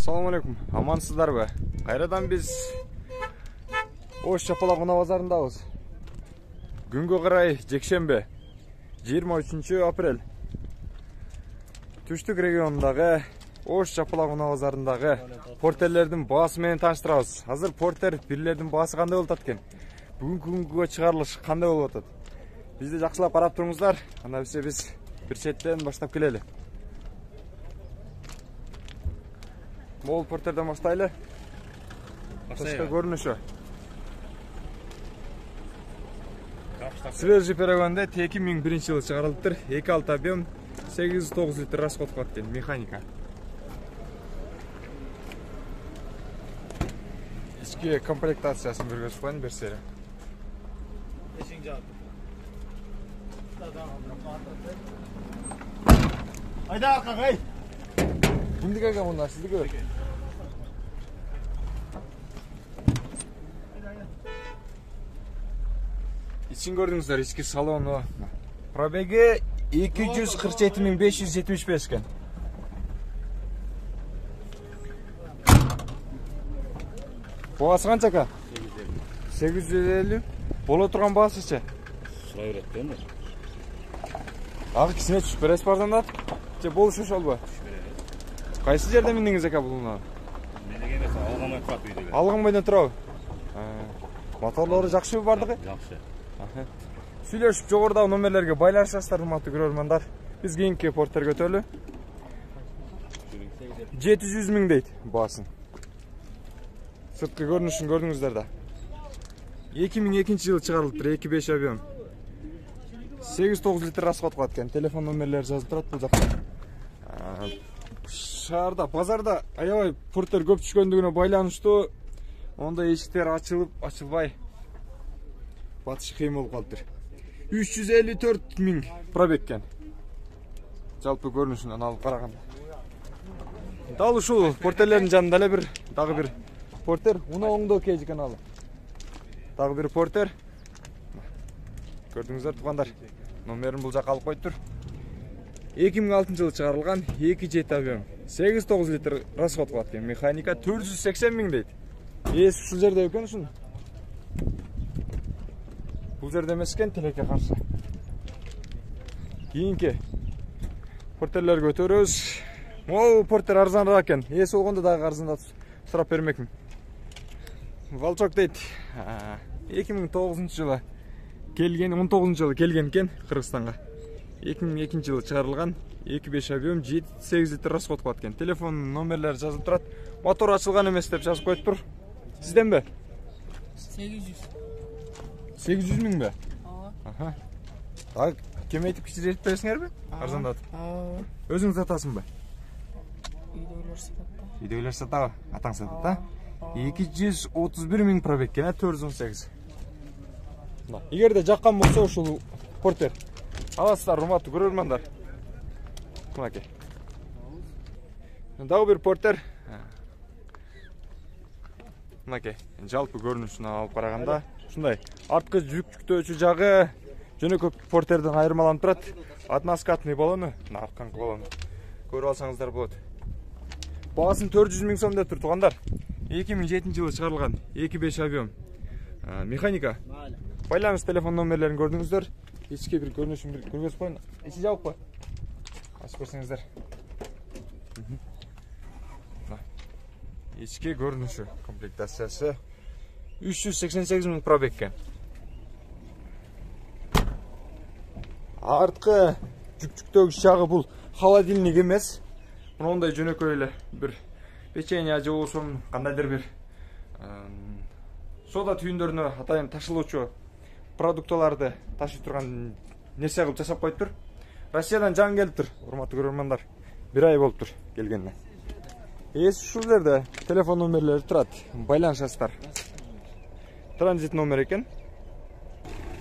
Assalamu alaikum. Amansızlar be. Kayradan biz Oş Çapalak Muna Bazarındayız. Günkü kıray Jekşembe 23 aprel. Түштүк регионундагы Ош Çapalak Muna Bazarындагы porterlerдин baası менен таныштырабыз. Азыр портер бирлердин baасы кандай болуп атат экен? Бүгүнкү күнгө чыгарылыш кандай болуп атат? Бизди жакшылап карап туруңуздар. Анда биз bir çetten баштап келели. Мол портерден баштайлы. Тышкы көрүнүшү. Свежий перегонда 2001 жылы чыгарылыптыр. 2,6 объем, 809 литр расход кылат экен, механика. Ички комплектациясын көргөзүп коеюн берсери. Haydi arkadaşlar. Bundikage bunlar sizdiki. İçin gördüğünüzler içki salonu. Probegi 247.575 ekan. Boğası kança ka? 850. Bola turgan boğasıça? Sıra üretkendir. Ağı kisine düşüp beresi barzandat? Болуш ошол. Кайсы жерден миндиңиз ака булуна? Менде эмес, алган кат үйдө. Алган бойдон турабы? Моторлору жакшыбы бардыгы? Жакшы. Сүйлөшүп жогорудагы номерлерге байланышасыздар, урматтуу көрөрмандар. Биз кийинки порттер көтөлү. 700 миң дейт баасын. Сырткы көрүнүшүн көрдүңүздөр да. 2002 жылы чыгарылыптыр, 2,5 объем. 8-9 литр расход кылат экен. Телефон номерлери жазылып турат бул жакта. Шаарда, базарда аябай порттер көп түшкөндүгүнө байланыштуу онда эшиктер ачылып, ачылбай батышы кыйын болуп калыптыр. 354 миң пробег экен. Жалпы көрүнүшүнөн алып караганда. Дал ушул портерлердин жанында эле дагы бир портер, уна оңдоо кеж экен ал. Дагы бир портер. Көрдүңүздөр туугандар. Номерин бул жакка алып коюптур. 2006 жылы чыгарылган 2,7 объем. 8-9 литр расход кылат экен. Механика 480 миң дейт. Эс ушул жерде экен ушун. Бул жерде эмес экен, тилекке каршы. Кийинки портерлер көтөрөбүз. Могу портер арзаныраак экен. Эс болгондо дагы арзандап сурап бермекмин. Волчок дейт. 2009 жылы келген, 19 жылы келген экен Кыргызстанга. 2002 жылы чыгарылган 2,5 объем, 7-8 литр расход кылат экен. Телефон номерлери жазылып турат. Мотор ачылган эмес деп жазып коюптур. Сизденби? 800. 800 миң бе? Ага. Так, кемейтип кичирейтип бересиңерби? Арзандатып. Өзүң сатасыңбы? Үйдөгүлөр сатат. Үйдөгүлөр сатабы? Атаң сатат, а? 231 миң пробег экен, 418. Эгерде жаккан болсо ушул портер аласыздар, урматтуу көрөрмандар. Мынакей. Дагы бир портер. Мынакей. Жалпы көрүнүшүн алып караганда ушундай арткы жүктөөчү жагы жөнөкөй портерден айырмаланып турат. Односкатный баллону, артканкы баллону. Көрүп алсаңыздар болот. Баасын 400 миң сом деп тур туугандар. 2007 жылы чыгарылган 2,5 объем. Механика. Байланыш телефон номерлерин көрдүңүздөр. Ички бир көрүнүшүн бир көргөзүп коюн. Ичи жабыкпы? Ачып көрсөңүздөр. Ички көрүнүшү, комплектациясы 388 миң пробег экен. Арткы жүктөгүч жагы бул холодильник эмес. Мындай жөнөкөй эле бир печенье же болбосо кандайдыр бир сода түйүндөрүнө атайын ташылуучу продукталарды ташый турган нерсе кылып жасап коюптур. Россиядан жаңы келиптир, урматтуу көрөрмандар. 1 ай болуптур келгенине. Эс ушул жерде телефон номерлери турат, байланышасыздар. Транзит номер экен.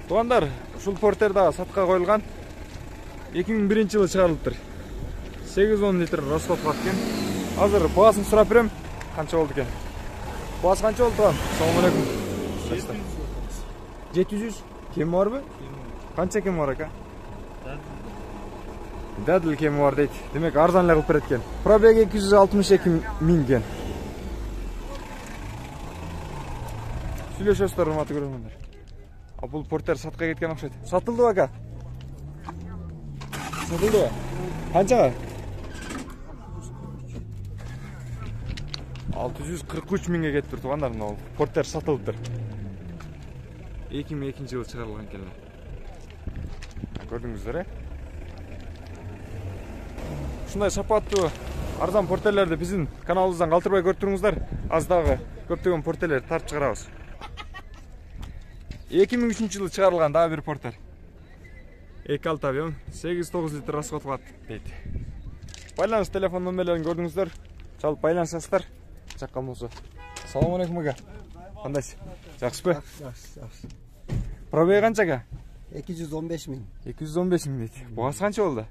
Туугандар, ушул портер дагы сатка коюлган. 2001 жылы чыгарылыптыр. 8-10 литр расход кылат экен. Азыр баасын сурап берем. Канча болду экен? Баасы канча болду? Assalamu alaikum. 700. Кем барбы? Канча кем бар ака? Дәділ кемі бар дейді. Демек арзан қылып береді екен. Пробег 262 миң екен. Сүйлөшөсүздөр, урматтуу көрөрмандар. А бұл портер сатқа кеткен окшойт. Сатылды ака? Сатылды ба? Қаншаға? 643 миңге кетіп тұр туғандар, мынау портер сатылды. 2002 жылы шығарылған екен. Көрдіңіздер, Ушундай сапаттуу арзан портерлерди биздин каналыбыздан калтырбай көрүп туруңуздар. Аздагы көптөгөн портерлерди тартып чыгарабыз. 2003 жылы чыгарылган дагы бир портер. 2.6 объем, 8-9 литр расход кылат дейт. Байланыш телефон номерлерин көрдүңүздөр. Чалып байланышасыздар. Чаккан болсо. Салам алейкум ага. Кандайсыз? Жакшысызбы? Жакшы. Пробеги канча ага? 215 миң. 215 миң дейт. Багасы канча болду?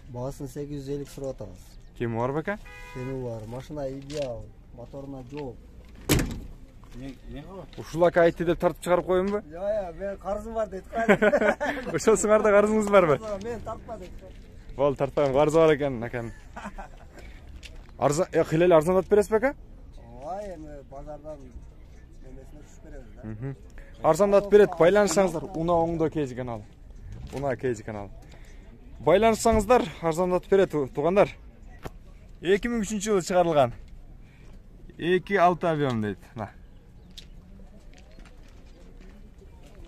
Бағасын 850 сұрап атабыз. Кеми бар бака? Кеми бар. Машина идеал. Моторына жоқ. Ушулака айтты деп тартып чыгарып коюмбу? Мен қарызым бар дейт. Ошосуңарда карызыңыз барбы? Мен тартпа дейт. Бол тартпаган карызы бар экен, акам. Кыйлел арзандатып бересиз бака? Ой, эми базардан немесине түшүп беребиз да. Арзандатып берет, байланышсаңыздар. Уна оңдо KG каналы. Уна KG каналы. Байланышсаңыздар, арзандатып берет тугандар. 2003 жылы чыгарылган. 2.6 объем дейт. На.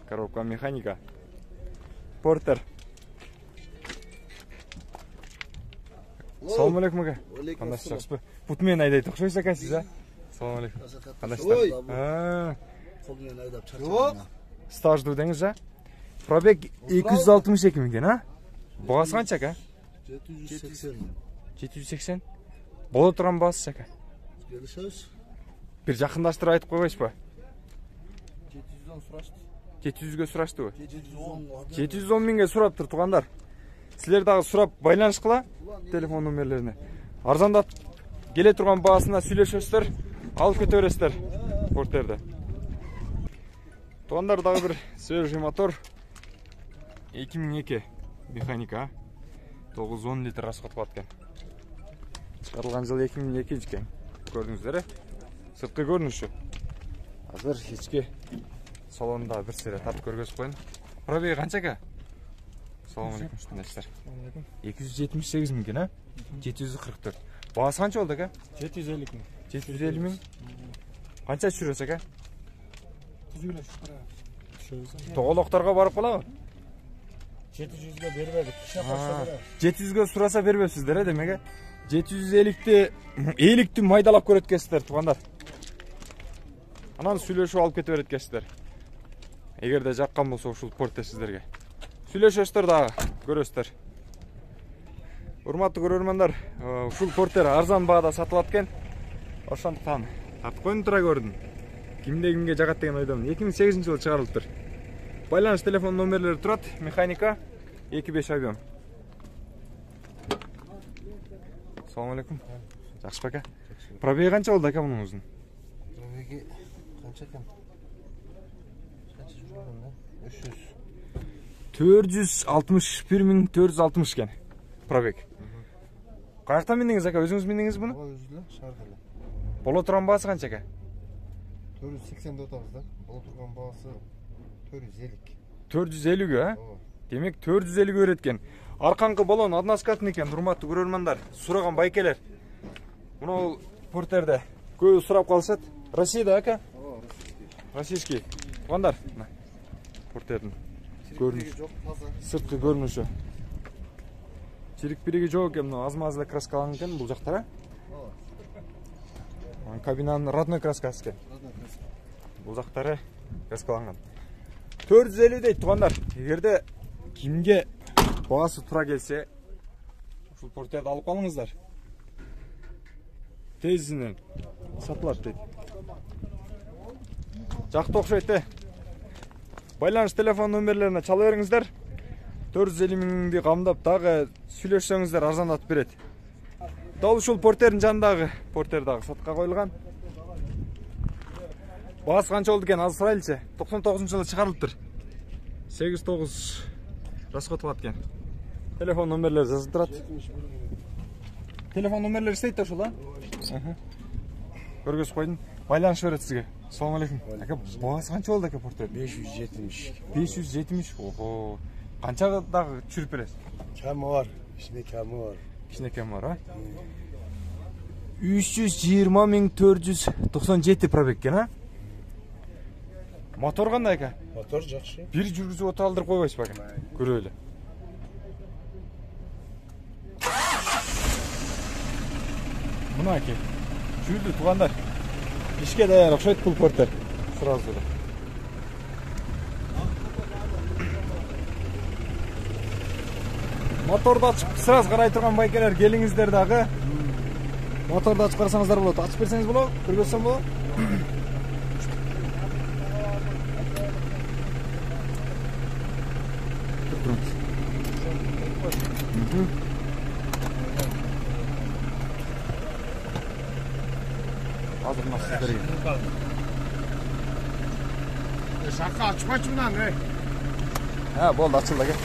Коробка механика. Портер. Салам алейкум ага. Кандайсыз, жакшысызбы? Путмен айдайт окшойсуз экенсиз, а? Салам алейкум. Кандайсыздар? Колмен айдап чарчадым. Стаждуу деңиз, а? Пробег 262 миң экен, а? Багасы канча ака? 780. 780. Боло турган багасы ака? Келишебиз. Бир жакындаштырып айтып койбойсузбу? 710 сурашты. 700ге сураштыбы? 710. 710 миңге сураптыр тугандар. Силер дагы сурап байланыш кыла телефон номерлерине. Арзандап келе турган баасына сүйлөшөсүздөр, алып кете бересиздер портерди. Тугандар дагы бир свежий мотор 2002 механика 9-10 литр расход кылат экен. Чыгарылган жыл 2002 экен. Көрдүңүздөр, сырткы көрүнүшү. Азыр ички салонда бир сере тартып көргөзүп коюн. Пробеги канча ака? Салам алейкум, кандайсыздар? 278 миң экен, а? 744. Багасы канча болду ака? 750 миң. 750 миң. Канча түшүрөсүз ака? Түзүлө түшүрөбүз. Тоголокторго барып калабы? 700ге бербедик. 700ге сураса бербепсиздер, демек. 750-ти майдалап көрөткөнсүздөр, тугандар. Анан сүйлөшүп алып кете береткенсиздер. Эгерде жаккан болсо ушул портер сиздерге. Сүйлөшөсүздөр дагы, көрөсүздөр. Урматтуу көрөрмандар, ушул портер арзан баада сатылат экен. Ошондуктан тартып коюн тура көрдүм. Кимге жагат деген ойдомун. 2008 жылы чыгарылыптыр. Байланыш телефон номерлери турат. Механика 2.5 объем. Салам алейкум. Жакшы ака. Пробеги канча болду ака мунуңуздун? Пробеги канча экен? Канча жүргөн да? 461 миң 460 экен. Пробег. Каяктан миндиңиз ака? Өзүңүз миндиңиз буну? Өзүлө, шаардале. Боло турган баасы канча ака? 480 деп атабыз да. Боло турган баасы 450. 450ге, а? Демек 450 берет экен. Арканкы балон односкатный экен, урматтуу көрөрмандар. Сураган байкелер. Мына портерде көбү сурап калышат. Россияда ака? Российский. Тугандар, портердин көрүнүшү. Сырткы көрүнүшү. Чирик бириги жок экен, аз-маз эле краскаланган экен бул жактар, а? Кабинанын родной краскасы экен. Бул жактары краскаланган. 450 дейт тугандар. Эгерде кимге баасы тура келсе, ушул портерди алып калыңыздар. Тезинен сатылат дейт. Жакты окшойт, Байланыш телефон номерлерине чала бериңиздер. 450 миңди камдап дагы сүйлөшсөңүздөр арзандатып берет. Дал ушул портердин жанындагы портер дагы сатка коюлган. Баасы канча болду экен? Азыр сурайлычы. 99-жылы чыгарылыптыр. 8-9 расход кылат экен. Telefon номерлери жазылып турат. Телефон номерлери істейт да ушул, а? Көргөзүп койдум. Байланыш берет сизге. Ассалому алейкум. Ака, багасы канча болду ака портер? 570. 570. Ого. Канча дагы түшүрүп бересиз? Кемі var. İçinde kemі var. Кичинекем бар, а? 320.497 пробег экен, а? Мотор кандай ака? Motor жақсы. Бир жүргүзүп отуруп алдырып койбойсузбу ака? Көрөлү. Мына аке. Жүрдү туугандар. Ишке даяр окшойт бул портер. Сразу эле. Моторду ачып сразу карай турган байкелер келиңиздер дагы. Моторду ачып карасаңыздар болот. Ачып берсеңиз болот, көргөзсөм болот. Азыр мына сиздерге. Şaka açma lan ne? Ha, boldu açıldı aке.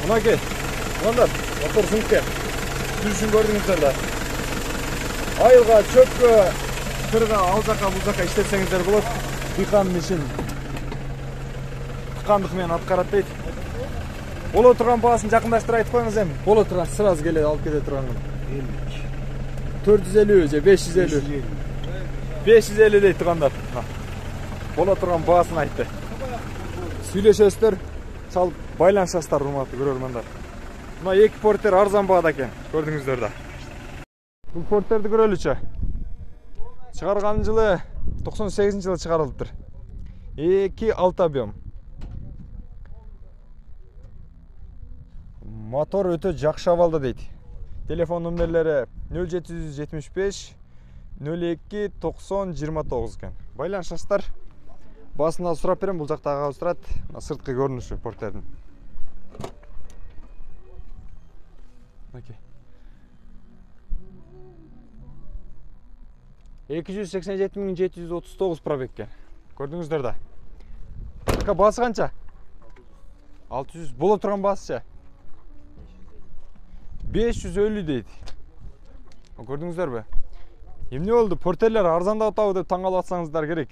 Muna aке. Onlar motor sınıfken. Sürüşün gördüğünüzler de. Ayılga, çöpkö, kırga, alzaka, buzaka işletsеңиздер болот. Дыйкандын ишин ыккандык менен аткарат дейт. Боло турган баасын жакындаштырып айтып коюңуз эми. Боло турган сразу келет, алып кете турган. 450 же 550. 550 дейт тургандар. Боло турган баасын айтты. Сүйлөшөсүздөр, чалып байланышасыздар, урматтуу көрөрмандар. Мына эки портер арзан баада экен, көрдүңүздөр да. Бул портерди көрөлүчү. Чыгарган жылы 98-жылы чыгарылыптыр. 2.6 объем. Мотор өтө жакшы абалда дейт. Телефон номерлери 0775 02 90 29 экен. Байланышасыздар. Басында сурап берем, бул жакта ага турат. Сырткы көрүнүшү портердин. Окей. 287.739 пробег экен. Көрдүңүздөр да. Ака басы канча? 600 боло турган басычы. 550 дейт. Көрдүңүздөрбү? Эмне болду? Портерлер арзандап атабы деп таң калып атсаңыздар керек.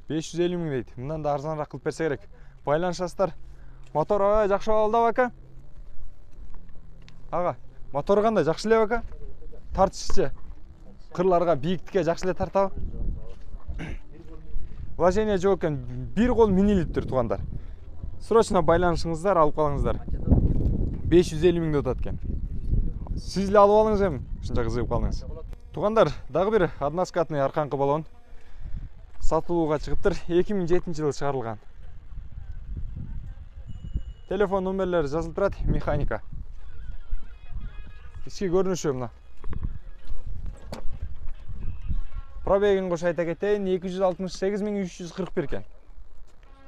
550 миң дейт. Мындан да арзаныраак кылып берсе керек. Байланышасыздар. Мотор жакшы абалдабы ака? Ага, мотор кандай? Жакшы эле ака? Тартышчы. Кырларга бийиктикке жакшы эле тартабы? Вложение жок экен. Бир кол минилиптир туугандар. Срочно байланышыңыздар, алып калыңыздар. 550 миң деп атат экен. Сиз эле алып алыңыз эми, ушунча кызыгып калдыңыз. Туугандар, дагы бир односкатный арканкы баллон сатылууга чыгыптыр. 2007-жылы чыгарылган. Телефон номерлери жазылып турат, механика. Ички көрүнүшү мына. Пробегин кош айта кетейин, 268.341 экен.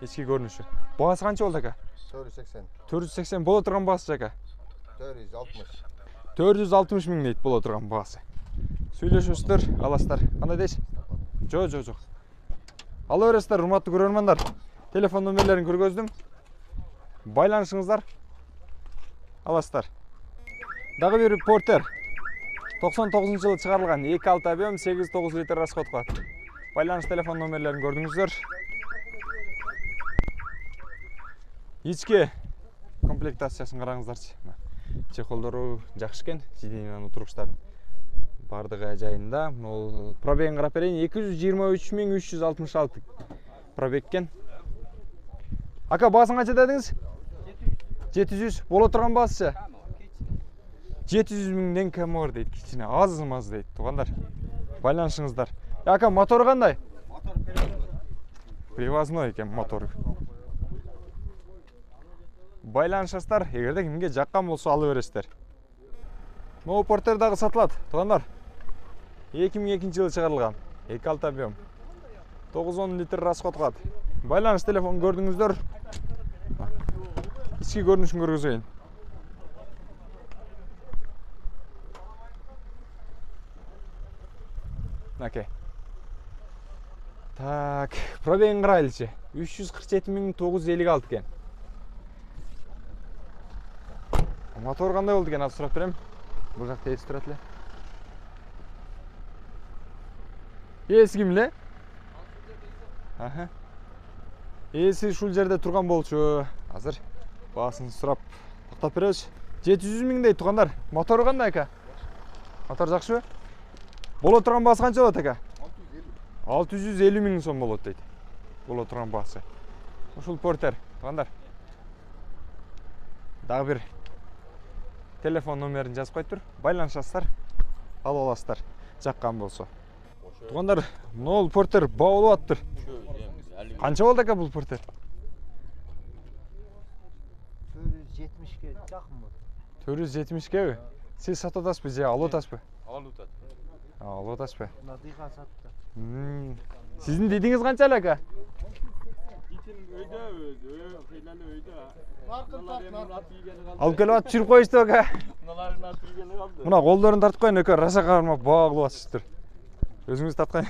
Ички көрүнүшү. Баасы канча болду ака? 480. 480 боло турган баасы ака. 460. 460 миң дейт боло турган баасы. Сүйлөшөсүздөр, аласыздар. Кандай дейсиз? Жок. Ала бересиздер, урматтуу көрөрмандар. Телефон номерлерин көргөздүм. Байланышыңыздар. Аласыздар. Дагы бир портер. 99-жылы чыгарылган 2.6 объем 8-9 литр расход кылат. Байланыш телефон номерлерин көрдүңүздөр. Ички комплектациясын караңыздарчы. Чехолдору жакшы экен, сиденьянын утургучтарын бардыгы жайында. Бул пробегин карап берейин, 223.366 пробег экен. Ака, баасын канча дедиңиз? 700 боло турган баасычы? 700 миңден кем бар дейт, кичине аз дейт, туугандар. Байланышыңыздар. Ака, мотор кандай? Мотор привозной экен мотору. Байланышасыздар, эгерде кимге жаккан болсо алып бересиздер. Могу портер дагы сатылат, туугандар. 2002-жылы чыгарылган. 2.6 объем. 9-10 литр расход кылат. Байланыш телефон көрдүңүздөр. Ички көрүнүшүн көргөзөйүн. Окей. Так, пробегин карайлычы. 347.956 экен. Мотор кандай болду экен, азыр сурап берем. Бул жакта ээси турат эле. Ээси ким эле? Аха. Ээси ушул жерде турган болчу. Азыр баасын сурап токтоп беребиз. 700 миң дейт туугандар. Мотору кандай ака? Мотор жакшыбы? Боло турган баасы канча болот ака? 650 миң сом болот дейт. Боло турган баасы. Ушул Портер туугандар. Дагы бир телефон номерин жазып койтур. Байланышасыздар. Алып аласыздар. Жаккан болсо. Туугандар, мына Портер баа болуп аттыр. Канча болду ака бул Портер? 470ке жакын болот. 470кеби? Сиз сатып атасызбы же алып атасызбы? Алып атат. Алып атасызбы? Мына дыйкан сатты. Сиздин дидиңиз канча эле ака? Алып келип атып жүрүп коюшту ака. Мына колдорун тартып коюн ака, рашака бармап баа кылып атышыптыр. Өзүңүз тарткан.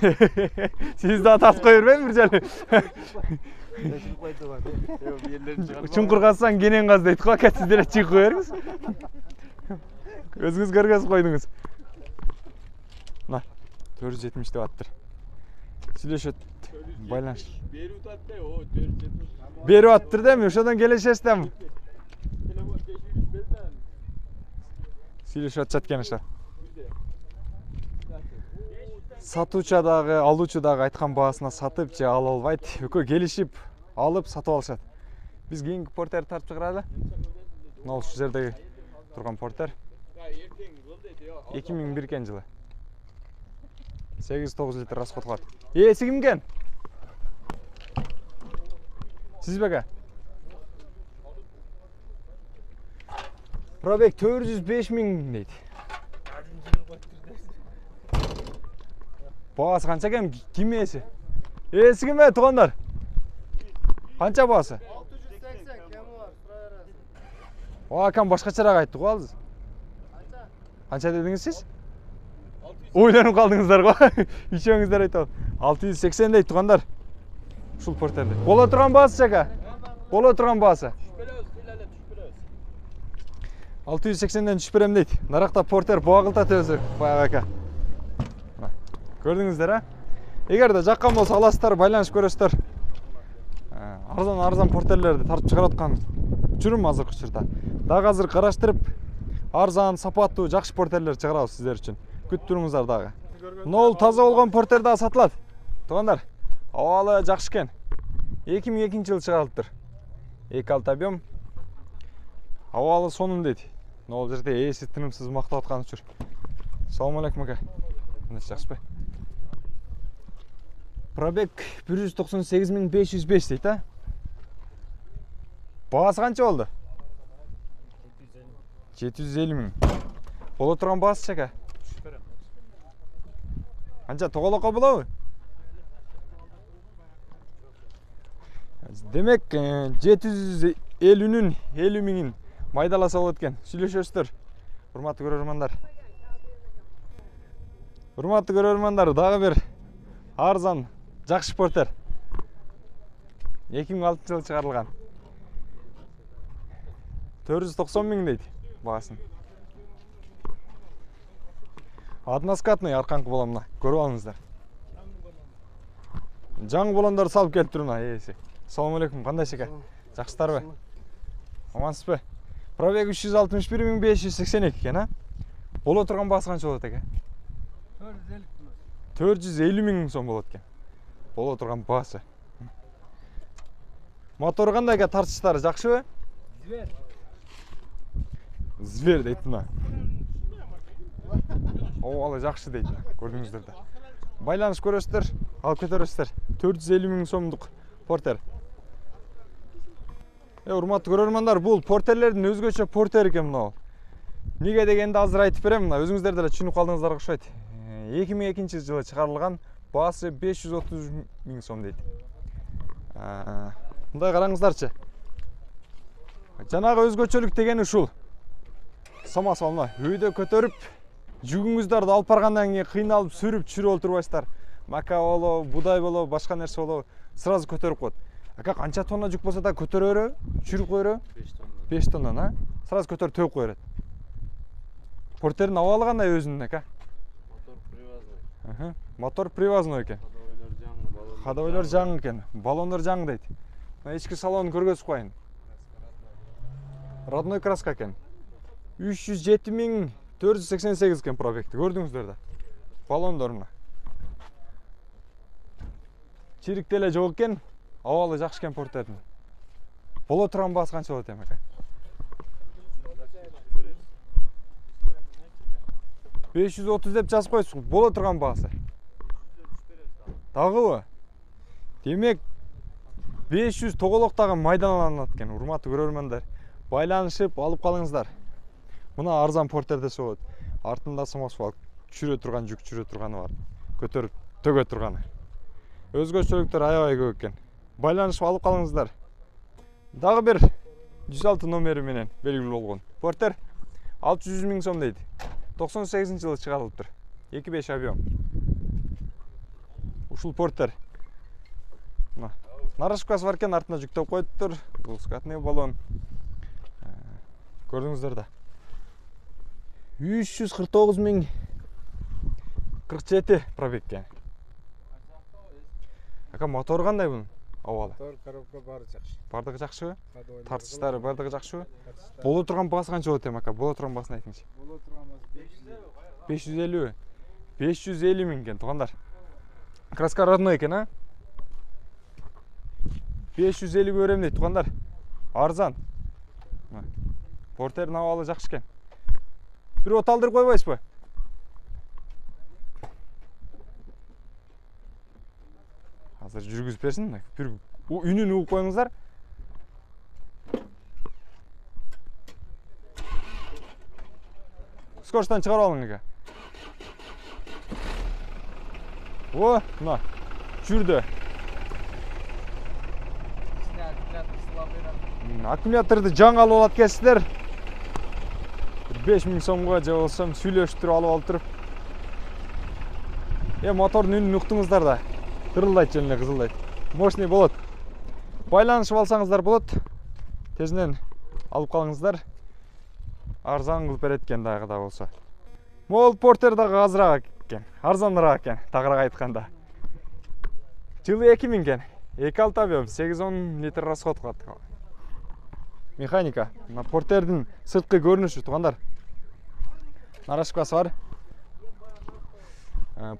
Сиз да тартып кое бербейби бир жолу? Чуңкур казсаң кенен каз дейт го ака, сиз деле чыгып кое бериңиз. Өзүңүз көргөзүп койдуңуз. Мына 470 деп аттыр. Сүйлөшөт. Байланыш. Берип аттыр да, мен ошодон келишесиз да. Сүйлөшүп атышат экен ошо. Сатуучу дагы, алуучу дагы айткан баасына сатып же ала албайт. Экөө келишип, алып сатып алышат. Биз кийинки Портерди тартып чыгаралы. Мына ушул жердеги турган Портер. 2001 жылы. 8-9 литр расход кылат. Ээси ким экен? Сиз бега? Пробег 405 миң дейт. Баасы канча экен? Ким ээси? Ээси ким э, туугандар? Канча баасы? 680 кем бар, тура бересиз. Акам башкачараак айтты го алды. Канча дедиңиз сиз? Ойланып калдыңыздар го. Ичөңүздөр айтып. 680 дейт туугандар. Ушул Портерди. Боло турган баасы ака? Боло турган баасы. 680ден түшүп берем дейт. Наракта Портер баа кылтат өзү, баягы ака. Көрдүңүздөр а? Эгерде жаккан болсо аласыздар, байланышып көрөсүздөр. Арзан Портерлерди тартып чыгарып аткан жүрүм азыркы учурда. Дагы азыр караштырып, арзан, сапаттуу, жакшы Портерлер чыгарабыз сиздер үчүн. Күтүп туруңуздар дагы. Нол таза болгон Портер дагы сатылат. Туугандар, абалы жакшы экен. 2002-жылы чыгарылыптыр. 2.6 объем. Абалы сонун дейт. Нол жерде ээси тынымсыз мактап аткан учур. Салам алейкум ака. Мындай жакшыбы? Пробег 198.505 дейт, а? Баасы канча болду? 750 миң. Боло турган баасы ака? Канча тоголокко болобу? Демек 750-нүн 50 миңин майдаласа болот экен. Сүйлөшөсүздөр. Урматтуу көрөрмандар. Урматтуу көрөрмандар, дагы бир арзан, жакшы Портер. 2006-жылы чыгарылган. 490 миң дейт баасын. Односкатный арканкы болом мына. Көрүп алыңыздар. Жаңы болондор салып келип тур мына ээси. Салам алейкум, кандайсыз ака? Жакшысыздарбы? Амансызбы? Пробег 361.582 экен, а? Боло турган баасы канча болот ака? 450 миң сом болот экен. Боло турган баасы. Мотору кандай ака, тартыштары жакшыбы? Звер дейт мына. Алы жакшы дейт мына, көрдүңүздөр да. Байланыш көрөсүздөр, алып кетерсиздер. 450 миң сомдук Портер. Урматтуу көрөрмандар, бул Портерлердин өзгөчө Портер экен мына. Неге дегенди азыр айтып берем, мына өзүңүздөр деле түшүнүп калдыңыздарга окшойт. 2002-жылы чыгарылган, баасы 530 миң сом дейт. Мындай караңыздарчы. Жанагы өзгөчөлүк дегени ушул. Самасы мына өйдө көтөрүп, жүгүңүздөрдү алып баргандан кийин кыйналып, сүрүп, чүрүп отурбайсыздар. Мака болобу, будай болобу, башка нерсе болобу, сразу көтөрүп коет. Ака канча тонна жүк болсо да көтөрө береби? Чүрүп кое береби? 5 тонна. 5 тоннан, а? сразу көтөрүп төгүп кое берет. Портердин абалы кандай өзүнүн ака? Мотор привозной. Мотор привозной экен. Ходовойлор жаңы, баллондар Ходовойлор жаңы экен, баллондар жаңы дейт. Мына ички салонун көргөзүп коеюн. Родной краска экен. 307.488 экен пробекти. Көрдүңүздөр да. Баллондор мына. Чирик деле жок экен. Абалы жакшы экен портердин. Боло турган баасы канча болот эми ака? 530 деп жазып коесуз. Боло турган баасы. Дагыбы? Демек 500 тоголоктагы майдаланат экен, урматтуу көрөрмандар. Байланышып алып калыңыздар. Мына арзан портер десе болот. Артында самосвал чүрө турган, жүк чүрө турганы бар. Көтөрүп төгө турганы. Өзгөчөлүктөр аябай көп экен. Байланышып алып калыңыздар. Дагы бир 106 номери менен белгилүү болгон. Портер 600.000 сом дейт. 98-жылы чыгарылыптыр. 2.5 объем. Ушул портер. Мына нарашкасы бар экен, артына жүктөп коюптур. Бул скатный баллон. Көрдүңүздөр да. 349.047 пробегке. Ака мотор кандай бунун? Абалы. Мотор, коробка баары жакшы. Бардыгы жакшыбы? Ходовойлор Тартыштары бардыгы жакшыбы? тартыштар. Боло турган баасы канча болот эми ака? Боло турган баасын айтыңызчы. Боло турган баасы 550. 550 миң экен, туугандар. Краска родной экен, а? 550 берем дейт, туугандар. Арзан. Портердин абалы жакшы экен. Бир от алдырып койбойсузбу? Азыр жүргүзүп берсин. Бир үнүн угуп коюңуздар. Скоростон чыгарып алың ака. О, мына жүрдү. Аккумуляторду жаңы алып алат экенсиздер. 5000 сомго же болсо сүйлөштүрүп алып алып туруп. Мотордун үнүн уктуңуздар да. Дырылдайт жана кызылдайт. Мощный болот. Байланышып алсаңыздар болот. Тезинен алып калыңыздар. Арзан кылып берет экен дагы да болсо. Мол портер дагы азыраак экен. Арзаныраак экен, тагыраак айтканда. Жылы 2000 экен. 2.6 объем, 8-10 литр расход кылат. Механика. Мына портердин сырткы көрүнүшү, туугандар. Нарашкасы бар.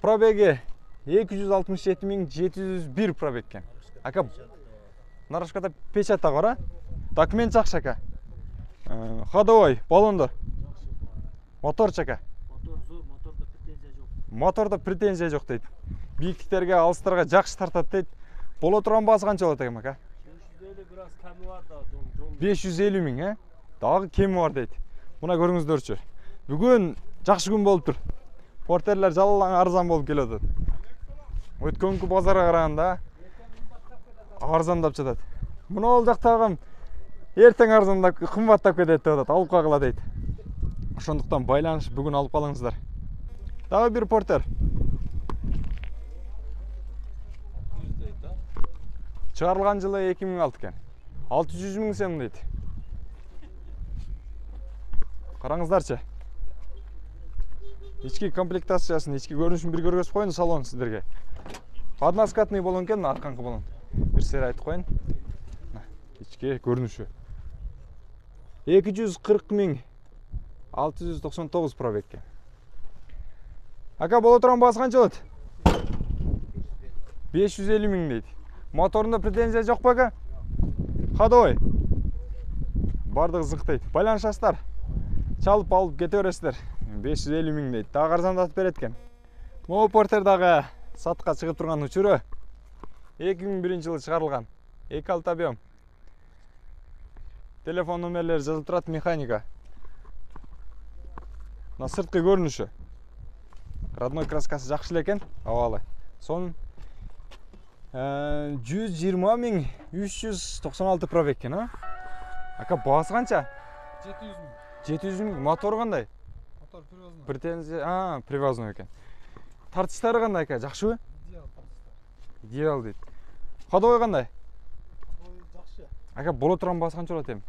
Пробеги 267.701 пробег экен. Ака, нарашкада печата бар, а? Документ жакшы ака. Ходовой, баллондор. Моторчу ака. Мотор зор, мотордо претензия жок. Мотордо претензия жок дейт. Бийиктиктерге, алыстарга жакшы тартат дейт. Боло турган баасы канча болот экен ака? 550 бираз кеми бар да, жол. 550 миң, Дагы кеми бар дейт. Мына көрүңүздөрчү. Бүгүн жакшы күн болуп тур. Портерлер жалаң арзан болуп келип атат. Өткөнкү базарга караганда арзандап жатат. Мына ол жактагы эртең арзандап, кымбаттап кетет деп атат. Алып кагыла дейт. Ошондуктан байланышып бүгүн алып калыңыздар. Дагы бир портер. Чыгарылган жылы 2006 экен. 600.000 сом дейт. Караңыздарчы. Ички комплектациясын, ички көрүнүшүн бир көргөзүп коеюн салон сиздерге. Односкатный болгон экен, аркаңкы болгон. Бир сер айтып коеюн. Ички көрүнүшү. 240.699 пробег экен. Ака, боло турган баасы канча болот? 550 миң дейт. Моторунда претензия жок бага? Ходовой. Бардыгы зыктайт. Байланышасыздар. Чалып алып кете бересиздер. 550 миң дейт. Дагы арзандатып берет экен. Могу портер дагы сатка чыгып турган учуру 2001-жылы чыгарылган. 2.6 объем. Телефон номерлери жазылып турат, механика. Мына сырткы көрүнүшү. Родной краскасы жакшы эле экен, абалы. Сон 120.396 пробег экен, а? Ака, баасы канча? 700 миң. Мотору кандай? Мотор привозной. Претензия, привозной экен. Тартыштары кандай ака? Жакшыбы? Идеал тартыштар. Идеал дейт. Ходовой кандай? Ходовой жакшы. Ака, боло турган баасы канча болот эми?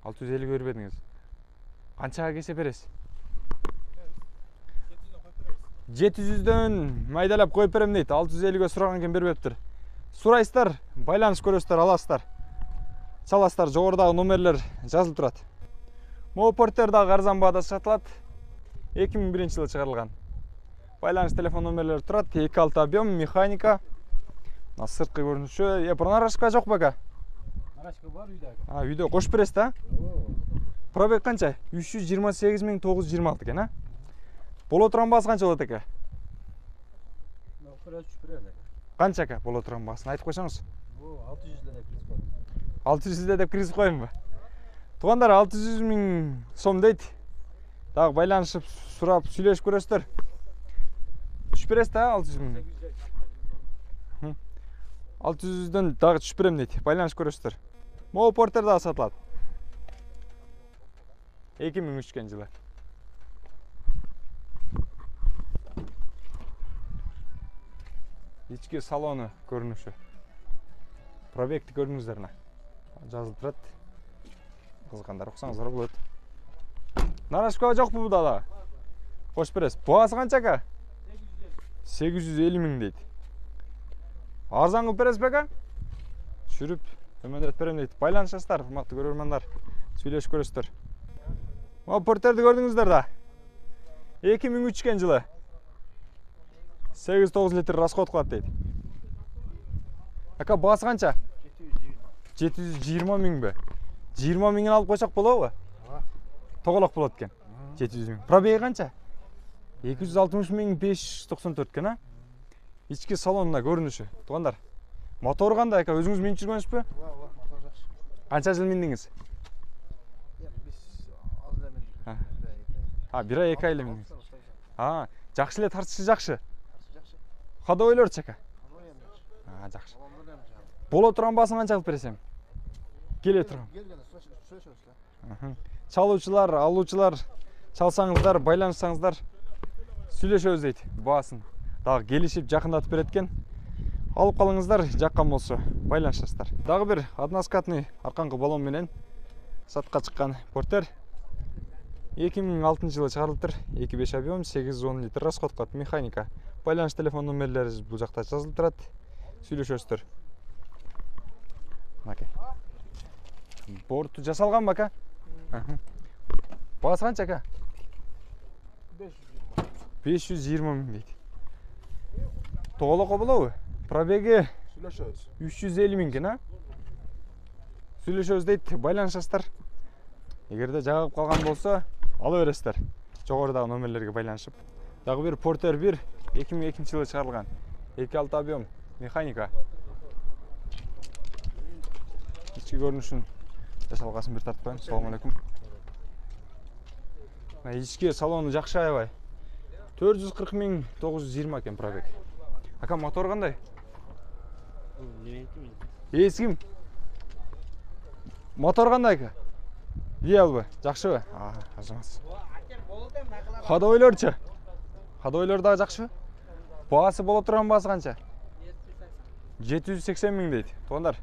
650 бербедиңиз. Канчага кесе бересиз? 700'дөн майдалап коюп берем дейт. 650ге сураган экен бербептир. Сурайсыздар, байланыш көрөсүздөр, аласыздар. Чаласыздар, жогорудагы номерлер жазылып турат. Могу порттер дагы арзан баада сатылат. 2001-жылы чыгарылган. Байланыш телефон номерлери турат. 2.6 объем, механика. Сырткы көрүнүшү. Пронарашка жок бека? Арашка бар үйдө. Үйдө кошуп бересиз да? Пробег канча? 328.926 экен, а? Боло турган баасы канча болот экен? Канча экен боло турган баасын айтып койсоңуз? 600 деп киргизип коеюнбу? Туугандар 600 000 сом дейт. Дагы байланышып, сурап, сүйлөшүп көрөсүздөр. Түшүп бересиз да 600 000? 600'дөн дагы түшүп берем дейт. Байланышып көрөсүздөр. Могу порттер дагы сатылат. 2003-жылы. Ички салону көрүнүшү. Пробегти көрүңүздөр мына. Жазылып турат. Кызгандар окусаңыздар болот. Нарашка жокпу буда да? Кошуп бересиз. Баасы канча ка? 850 000 дейт. Арзан кылып бересиз бека? Түшүрүп, төмөндөтүп берем дейт. Байланышасыздар, урматтуу көрөрмандар. Сүйлөшүп көрөсүздөр. Могу порттерди көрдүңүздөр да. 2003-жылы. 8-9 литр расход кылат дейт. Ака баасы канча? 720 000бы? 20 000 алып койсок болобу? Тоголок болот экен. 700 000. Пробеги канча? 260 594 экен, а? Ички салонуна көрүнүшү. Туугандар, мотору кандай ака? Өзүңүз минип жүргөнсүзбү? Мотор жакшы. Канча жыл миндиңиз? Бир ай 2 ай эле миндиңиз. Жакшы эле тартышы жакшы. Ходовойлор чака? Жакшы. Боло турган баасын канча кылып бересем? Келе турган. Чалуучулар, алуучулар, чалсаңыздар, байланышсаңыздар, сүйлөшөбүз дейт баасын. Дагы келишип жакындатып берет экен. Алып калыңыздар, жаккан болсо байланышасыздар. Дагы бир односкатный арканкы баллон менен сатка чыккан портер. 2006-жылы чыгарылыптыр. 2.5 объем, 810 литр расход кылат, механика. Байланыш телефон номерлери бул жакта жазылып турат. Сүйлөшөсүздөр. Мынакей. Борту жасалган бака? Баасы канча ака? 520 000 дейт. Тоголокко болобу? Пробеги 350 000 экен, а? Сүйлөшөбүз дейт, байланышасыздар. Эгерде жагып калган болсо, ала бересиздер. Жогорудагы номерлерге байланышып. Дагы бир портер 1 2002-жылы чыгарылган. 2.6 объем, механика. Ички көрүнүшүн жасалгасын бир тартып коеюн. Assalamu алейкум. Ички салону жакшы аябай. 440 920 экен пробег. Ака мотор кандай? Эским. Мотор кандай ака? Идеалбы? Жакшыбы? Ажымас. Ходовойлорчу? Ходовойлор дагы жакшыбы? Баасы боло турган баасы канча? 780 000 дейт. Туугандар.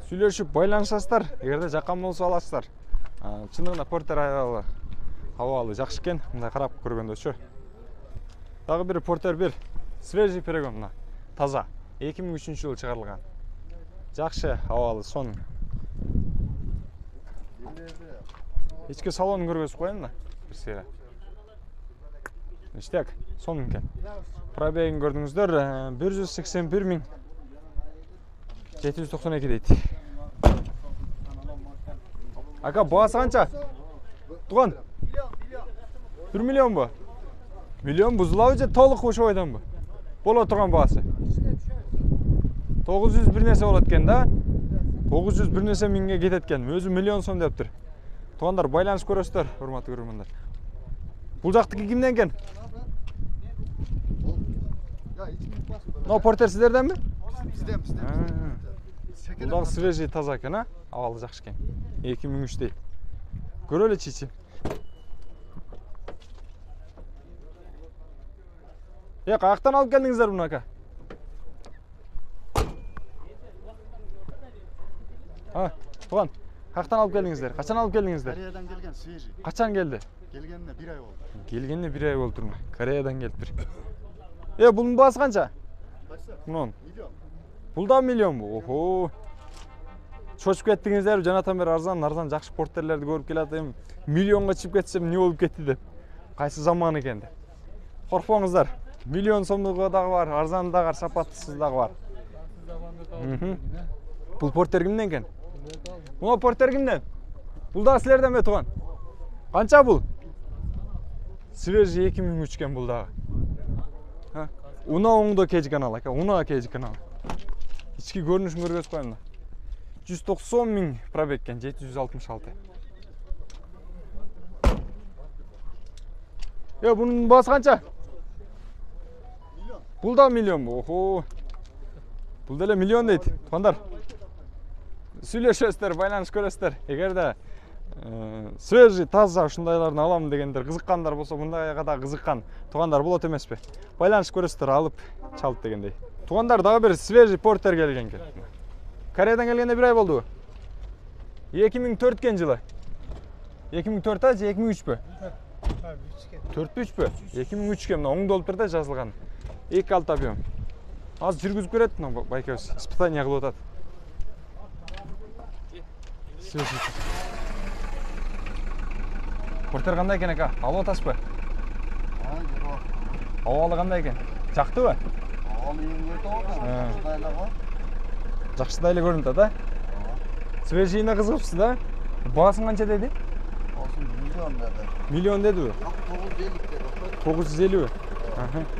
Сүйлөшүп байланышасыздар. Эгерде жаккан болсо аласыздар. Чындыгында портер аябай абалы жакшы экен. Мындай карап көргөндөчү. Дагы бир портер 1 свежий перегон мына. Таза. 2003-жылы чыгарылган. Жакшы абалы сон. Ички салонун көргөзүп коеюн да. Бир сыйра. Иштек, сон экен. Пробегин көрдүңүздөр, 181 792 дейт. Ака баасы канча? Туган? 1 миллионбу? Миллион бузулабы же толук ошойдонбу? Боло турган баасы. 900 бир нерсе болот экен да. 900 бир нерсе миңге кетет экен. Өзү миллион сом дептир. Туугандар, байланышып көрөсүздөр, урматтуу көрөрмандар. Бул жактыкы кимден экен? Но портер сиздерденби? Бизден. Бул дагы свежий таза экен, а? Абалы жакшы экен. 2003 дейт. Көрөлү чичи. Каяктан алып келдиңиздер муну ака? Туған, қақтан алып келдіңіздер? Қашан алып келдіңіздер? Кореядан келген свежий. Қашан келді? Келгеніне 1 ай болды. Келгеніне 1 ай болды тұрма. Кореядан келіп тұр. Бұның басы қанша? Мұның. Миллион. Бұл да миллион бұл. Охо. Шошып кеттіңіздер, жанатан бері арзан жақсы портерлерді көріп келатым. Миллионға чіп кетсем не болып кетті деп. Қайсы заман екен деп. Қорқпаңыздар. Миллион сомдығы дағы бар, арзан дағы бар, сапаттысыз дағы бар. Бұл портер кімден екен? Бұл портер кімден? Бұл да сілерден бе туған? Қанша бұл? Свежий 2003 кен бұл дағы. Уна оңды кежі канал, уна кежі канал. İçki görünüşünü görgөз koyayım da. 190 bin probekken 766. Ya bunun bası kança? Milyon. Bul da milyon bu. Oho. Bul da milyon deydi. Tuğanlar. Söyleşesizler, байланыш көресіздер. Егер де свежий, таза ушундайларын аламын дегендер, кызыккандар болсо, мындайга да кызыккан тугандар болот эмеспи? Байланыш көресіздер, алып чалып дегендей. Тугандар дагы бир свежий портер келген экен. Кореядан келгенде 1 ай болду. 2004 жылы. 2004 а же 2003 пө? 4-3 пө? 2003 ке, мына оңдо болуп турда жазылган. 2 алты объем. Азыр жүргүзүп көрөт, мына байкебиз испытание кылып атат. Портер кандай экен ака? Алып атасызбы? Абалы кандай экен? Жактыбы? Абалы эң өтө ошо. Жакшы да эле көрүнүп атат, а? Свежийине кызыгыпсыз да? Баасын канча деди? Баасын миллион деди. Миллион дедиби? 950 деди. 950.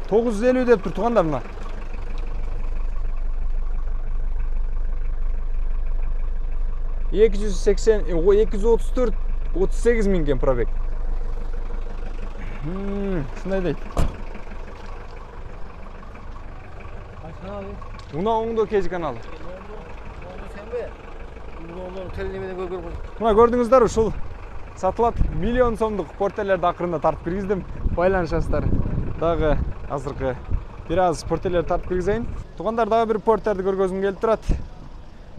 950 деп тур тугандар мына. $280, 234, 38 миң кен пробег. Шундай дейт. Уна оңдо кежи каналы. Мына көрдүңүздөр, ушул сатылат миллион сомдук портерлерди акырында тартып киргиздим. Байланышасыздар. Дагы азыркы бир аз портерлерди тартып киргизейин. Тугандар дагы бир портерди көргөзүм келип турат.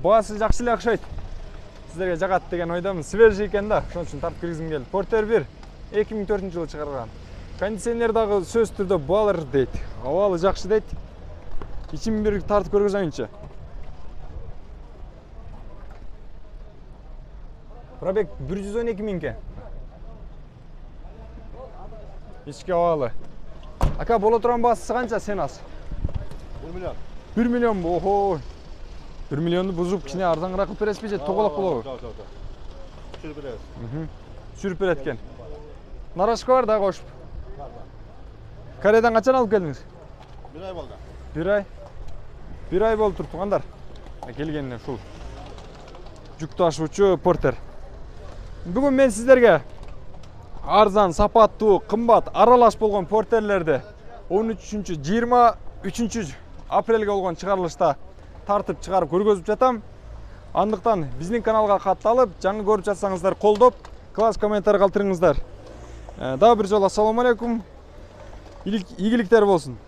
Баасы жакшы эле окшойт. Сіздерге жағат деген ойдамын. Свежий екен да, ошон үчүн тартып киргизим келди. Портер 1 2004 жылы чыгарган. Кондиционер дагы сөз түрдө балыр дейт. Абалы жакшы дейт. Ичин бир тартып көргөзөйүнчү. Пробег 112 миң кен. Ички абалы. Ака боло турган баасы канча сен аз? 1 миллион. 1 миллион бу. Охо. 1 миллионду бузуп, кичине арзаныраак кылып бересизби же тоголок болобу? Жок. Түшүрүп беребиз. Түшүрүп берет экен. Нарашка бар да кошуп. Кореядан качан алып келдиңиз? 1 ай болду. 1 ай. 1 ай болуп тур тугандар. Келгенде ушул жүк ташуучу портер. Бүгүн мен сиздерге арзан, сапаттуу, кымбат, аралаш болгон портерлерди 13-23 апрелге болгон чыгарылышта тартып чыгарып көргөзүп жатам. Андыктан биздин каналга катталып, жаңы көрүп жатсаңыздар колдоп, класс комментарий калтырыңыздар. Дагы бир жолу ассаламу алейкум. Ийгиликтер болсун.